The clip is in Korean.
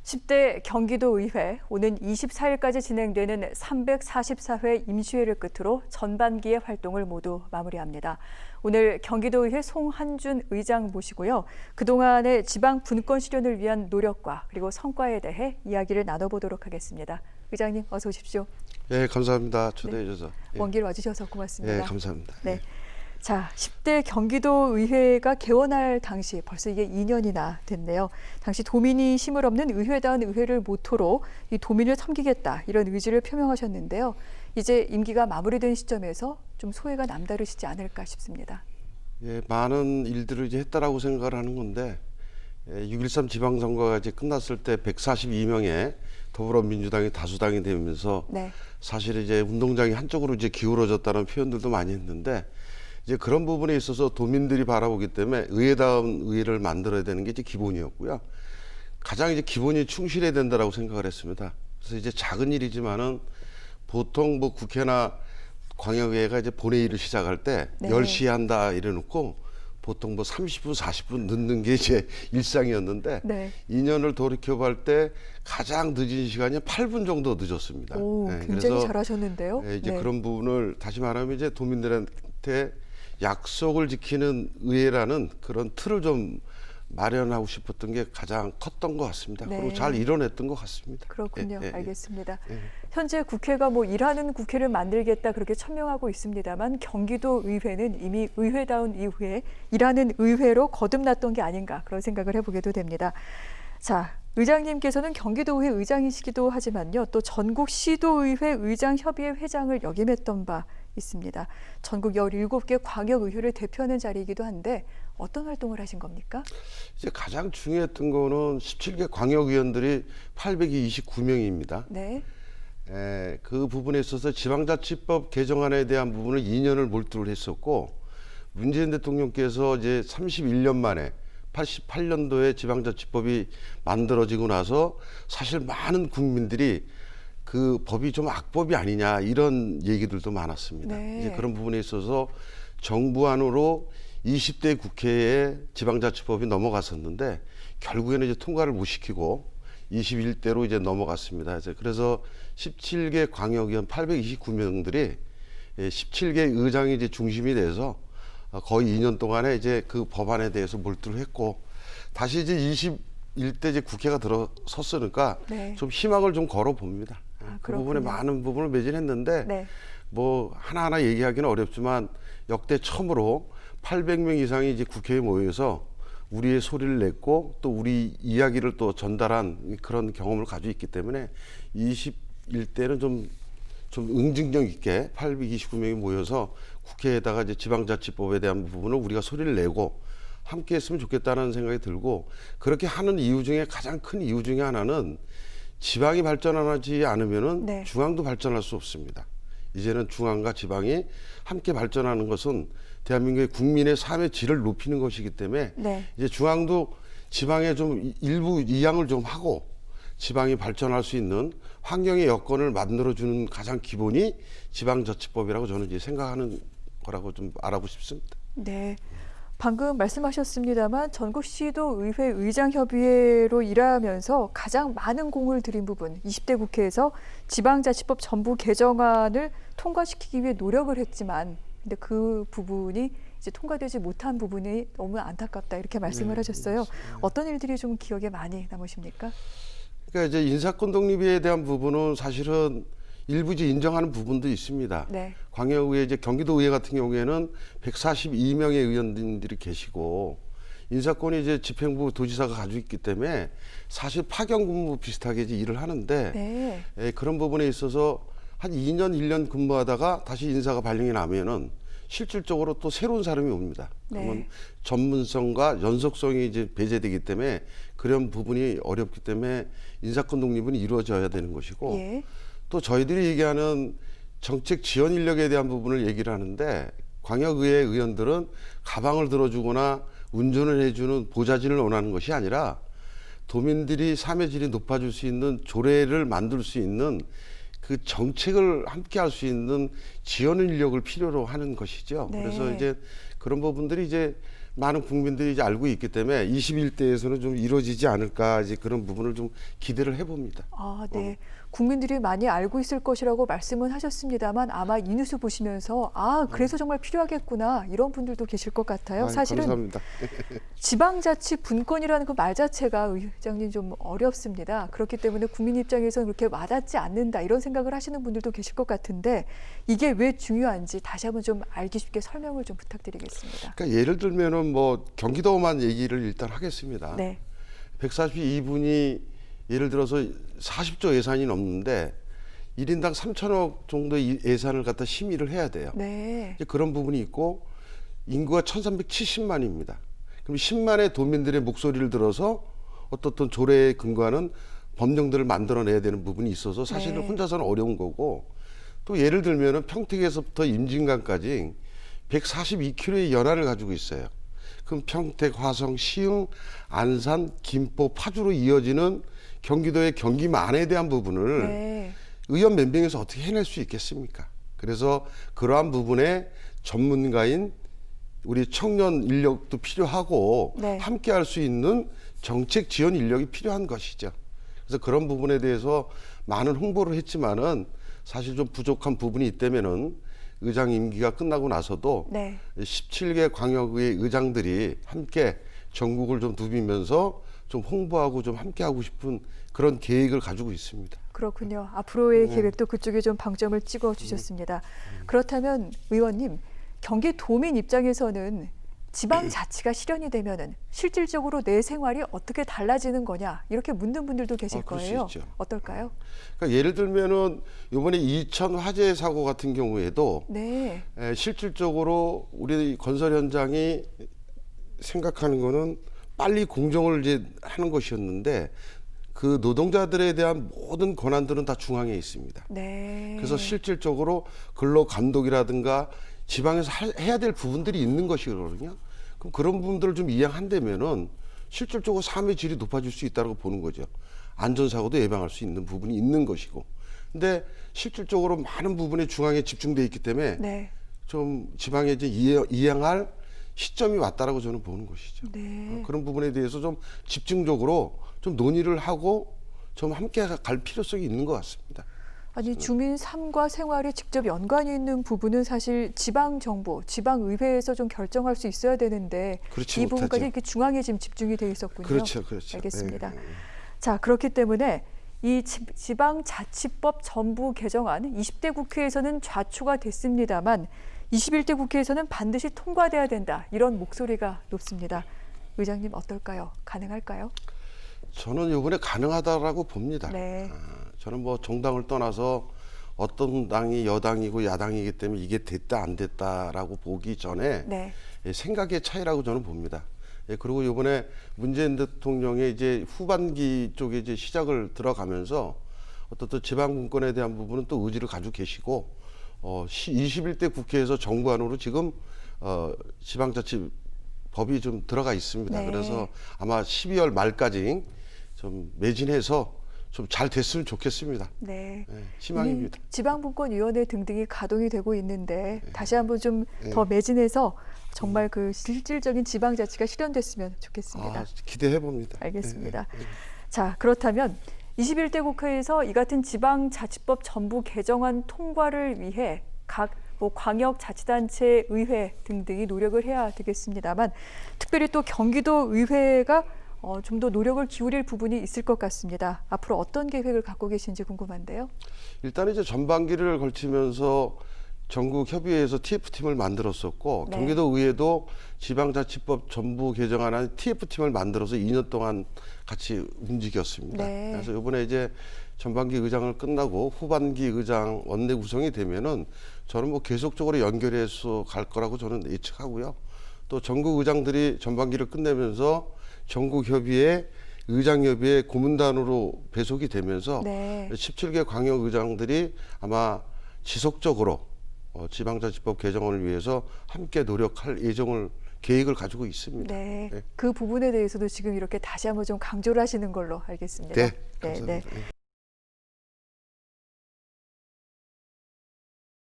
10대 경기도의회 오는 24일까지 진행되는 344회 임시회를 끝으로 전반기의 활동을 모두 마무리합니다. 오늘 경기도의회 송한준 의장 모시고요. 그동안의 지방 분권 실현을 위한 노력과 그리고 성과에 대해 이야기를 나눠보도록 하겠습니다. 의장님 어서 오십시오. 네, 감사합니다. 초대해 주셔서. 네. 먼 길 와주셔서 고맙습니다. 네, 감사합니다. 네. 자, 10대 경기도의회가 개원할 당시 벌써 이게 2년이나 됐네요. 당시 도민이 힘을 없는 의회다운 의회를 모토로 이 도민을 섬기겠다 이런 의지를 표명하셨는데요. 이제 임기가 마무리된 시점에서 좀 소회가 남다르시지 않을까 싶습니다. 예, 많은 일들을 이제 했다라고 생각을 하는 건데 6.13 지방선거가 이제 끝났을 때 142명의 더불어민주당이 다수당이 되면서 네. 사실 이제 운동장이 한쪽으로 이제 기울어졌다는 표현들도 많이 했는데 이제 그런 부분에 있어서 도민들이 바라보기 때문에 의회다운 의회를 만들어야 되는 게 이제 기본이었고요. 가장 이제 기본이 충실해야 된다라고 생각을 했습니다. 그래서 이제 작은 일이지만은 보통 뭐 국회나 광역의회가 이제 본회의를 시작할 때 네. 10시에 한다 이래놓고 보통 뭐 30분, 40분 늦는 게 이제 일상이었는데 네. 2년을 돌이켜볼 때 가장 늦은 시간이 8분 정도 늦었습니다. 오, 네, 굉장히 그래서 잘하셨는데요. 이제 네. 그런 부분을 다시 말하면 이제 도민들한테 약속을 지키는 의회라는 그런 틀을 좀 마련하고 싶었던 게 가장 컸던 것 같습니다. 네. 그리고 잘 이뤄냈던 것 같습니다. 그렇군요. 예, 예, 예. 알겠습니다. 예. 현재 국회가 뭐 일하는 국회를 만들겠다 그렇게 천명하고 있습니다만 경기도 의회는 이미 의회다운 이후에 일하는 의회로 거듭났던 게 아닌가 그런 생각을 해보게도 됩니다. 자, 의장님께서는 경기도의회 의장이시기도 하지만요. 또 전국시도의회 의장협의회 회장을 역임했던 바 있습니다. 전국 17개 광역의회를 대표하는 자리이기도 한데 어떤 활동을 하신 겁니까? 이제 가장 중요했던 거는 17개 광역위원들이 829명입니다. 네. 그 부분에 있어서 지방자치법 개정안에 대한 부분을 2년을 몰두를 했었고 문재인 대통령께서 이제 31년 만에 88년도에 지방자치법이 만들어지고 나서 사실 많은 국민들이 그 법이 좀 악법이 아니냐 이런 얘기들도 많았습니다. 네. 이제 그런 부분에 있어서 정부안으로 20대 국회에 지방자치법이 넘어갔었는데 결국에는 이제 통과를 못 시키고 21대로 이제 넘어갔습니다. 그래서 17개 광역의원 829명들이 17개 의장이 이제 중심이 돼서 거의 2년 동안에 이제 그 법안에 대해서 몰두를 했고 다시 이제 21대 이제 국회가 들어섰으니까 네. 좀 희망을 좀 걸어 봅니다. 그 부분에 많은 부분을 매진했는데 네. 뭐 하나하나 얘기하기는 어렵지만 역대 처음으로 800명 이상이 이제 국회에 모여서 우리의 소리를 냈고 또 우리 이야기를 또 전달한 그런 경험을 가지고 있기 때문에 21대는 좀 응징력 있게 829명이 모여서 국회에다가 이제 지방자치법에 대한 부분을 우리가 소리를 내고 함께 했으면 좋겠다는 생각이 들고 그렇게 하는 이유 중에 가장 큰 이유 중에 하나는 지방이 발전하지 않으면은 네. 중앙도 발전할 수 없습니다. 이제는 중앙과 지방이 함께 발전하는 것은 대한민국의 국민의 삶의 질을 높이는 것이기 때문에 네. 이제 중앙도 지방에 좀 일부 이양을 좀 하고 지방이 발전할 수 있는 환경의 여건을 만들어주는 가장 기본이 지방자치법이라고 저는 이제 생각하는 거라고 좀 알아보고 싶습니다. 네. 방금 말씀하셨습니다만 전국시도의회 의장협의회로 일하면서 가장 많은 공을 들인 부분 20대 국회에서 지방자치법 전부 개정안을 통과시키기 위해 노력을 했지만 근데 그 부분이 이제 통과되지 못한 부분이 너무 안타깝다 이렇게 말씀을 하셨어요. 어떤 일들이 좀 기억에 많이 남으십니까? 그러니까 이제 인사권 독립에 대한 부분은 사실은 일부 이제 인정하는 부분도 있습니다. 네. 광역의회 이제 경기도의회 같은 경우에는 142명의 의원님들이 계시고 인사권이 이제 집행부 도지사가 가지고 있기 때문에 사실 파견 근무 비슷하게 이제 일을 하는데 네. 그런 부분에 있어서 한 2년, 1년 근무하다가 다시 인사가 발령이 나면은 실질적으로 또 새로운 사람이 옵니다. 그러면 네. 전문성과 연속성이 이제 배제되기 때문에 그런 부분이 어렵기 때문에 인사권 독립은 이루어져야 되는 것이고 예. 또 저희들이 얘기하는 정책 지원 인력에 대한 부분을 얘기를 하는데 광역의회 의원들은 가방을 들어주거나 운전을 해주는 보좌진을 원하는 것이 아니라 도민들이 삶의 질이 높아질 수 있는 조례를 만들 수 있는 그 정책을 함께 할 수 있는 지원 인력을 필요로 하는 것이죠. 네. 그래서 이제 그런 부분들이 이제 많은 국민들이 이제 알고 있기 때문에 21대에서는 좀 이루어지지 않을까 이제 그런 부분을 좀 기대를 해봅니다. 아, 네. 국민들이 많이 알고 있을 것이라고 말씀은 하셨습니다만 아마 이 뉴스 보시면서 아, 그래서 정말 필요하겠구나 이런 분들도 계실 것 같아요. 아유, 사실은 감사합니다. 지방자치 분권이라는 그 말 자체가 의장님 좀 어렵습니다. 그렇기 때문에 국민 입장에서는 그렇게 와닿지 않는다 이런 생각을 하시는 분들도 계실 것 같은데 이게 왜 중요한지 다시 한번 좀 알기 쉽게 설명을 좀 부탁드리겠습니다. 그러니까 예를 들면은 뭐 경기도만 얘기를 일단 하겠습니다. 네. 142분이 예를 들어서 40조 예산이 넘는데 1인당 3천억 정도의 예산을 갖다 심의를 해야 돼요. 네. 이제 그런 부분이 있고 인구가 1370만입니다. 그럼 10만의 도민들의 목소리를 들어서 어떻든 조례에 근거하는 법령들을 만들어내야 되는 부분이 있어서 사실은 네. 혼자서는 어려운 거고 또 예를 들면은 평택에서부터 임진강까지 142km의 연안을 가지고 있어요. 그럼 평택, 화성, 시흥, 안산, 김포, 파주로 이어지는 경기도의 경기만에 대한 부분을 네. 의원 몇 명에서 어떻게 해낼 수 있겠습니까? 그래서 그러한 부분에 전문가인 우리 청년 인력도 필요하고 네. 함께 할 수 있는 정책 지원 인력이 필요한 것이죠. 그래서 그런 부분에 대해서 많은 홍보를 했지만은 사실 좀 부족한 부분이 있다면은 의장 임기가 끝나고 나서도 네. 17개 광역의 의장들이 함께 전국을 좀 누비면서 좀 홍보하고 좀 함께 하고 싶은 그런 계획을 가지고 있습니다. 그렇군요. 앞으로의 계획도 그쪽에 좀 방점을 찍어 주셨습니다. 그렇다면 의원님, 경기도민 입장에서는 지방자치가 실현이 되면은 실질적으로 내 생활이 어떻게 달라지는 거냐 이렇게 묻는 분들도 계실 그럴 수 거예요. 있죠. 어떨까요? 그러니까 예를 들면은 이번에 이천 화재 사고 같은 경우에도 네, 실질적으로 우리 건설 현장이 생각하는 거는 빨리 공정을 이제 하는 것이었는데 그 노동자들에 대한 모든 권한들은 다 중앙에 있습니다. 네. 그래서 실질적으로 근로 감독이라든가 지방에서 해야 될 부분들이 있는 것이거든요. 그럼 그런 부분들을 좀 이행한다면은 실질적으로 삶의 질이 높아질 수 있다고 보는 거죠. 안전사고도 예방할 수 있는 부분이 있는 것이고. 근데 실질적으로 많은 부분이 중앙에 집중돼 있기 때문에 네. 좀 지방에 이제 이행할 시점이 왔다라고 저는 보는 것이죠. 네. 그런 부분에 대해서 좀 집중적으로 좀 논의를 하고 좀 함께 갈 필요성이 있는 것 같습니다. 아니 주민 삶과 생활에 직접 연관이 있는 부분은 사실 지방 정부, 지방 의회에서 좀 결정할 수 있어야 되는데 그렇지 이 부분까지 못하죠. 이렇게 중앙에 지금 집중이 돼 있었군요. 그렇죠, 그렇죠. 알겠습니다. 네. 자, 그렇기 때문에 이 지방자치법 전부 개정안 20대 국회에서는 좌초가 됐습니다만 21대 국회에서는 반드시 통과돼야 된다. 이런 목소리가 높습니다. 의장님 어떨까요? 가능할까요? 저는 이번에 가능하다라고 봅니다. 네. 저는 뭐 정당을 떠나서 어떤 당이 여당이고 야당이기 때문에 이게 됐다 안 됐다라고 보기 전에 네. 생각의 차이라고 저는 봅니다. 그리고 이번에 문재인 대통령의 이제 후반기 쪽에 이제 시작을 들어가면서 어떤 또 지방분권에 대한 부분은 또 의지를 가지고 계시고 21대 국회에서 정부안으로 지금 지방자치법이 좀 들어가 있습니다. 네. 그래서 아마 12월 말까지 좀 매진해서 좀 잘 됐으면 좋겠습니다. 네. 희망입니다. 지방분권위원회 등등이 가동이 되고 있는데 다시 한번 좀 더 매진해서 정말 그 실질적인 지방자치가 실현됐으면 좋겠습니다. 기대해 봅니다. 알겠습니다. 자, 그렇다면 21대 국회에서 이 같은 지방자치법 전부 개정안 통과를 위해 각 광역자치단체 의회 등등이 노력을 해야 되겠습니다만 특별히 또 경기도 의회가 좀 더 노력을 기울일 부분이 있을 것 같습니다. 앞으로 어떤 계획을 갖고 계신지 궁금한데요. 일단 이제 전반기를 걸치면서 전국 협의회에서 TF팀을 만들었었고 네. 경기도 의회도 지방자치법 전부 개정안한 TF팀을 만들어서 2년 동안 같이 움직였습니다. 네. 그래서 이번에 이제 전반기 의장을 끝나고 후반기 의장 원내 구성이 되면은 저는 뭐 계속적으로 연결해서 갈 거라고 저는 예측하고요. 또 전국 의장들이 전반기를 끝내면서 전국협의회, 의장협의회 고문단으로 배속이 되면서 네. 17개 광역의장들이 아마 지속적으로 지방자치법 개정안을 위해서 함께 노력할 계획을 가지고 있습니다. 네. 네. 그 부분에 대해서도 지금 이렇게 다시 한번 좀 강조를 하시는 걸로 알겠습니다. 네, 감사합니다. 네.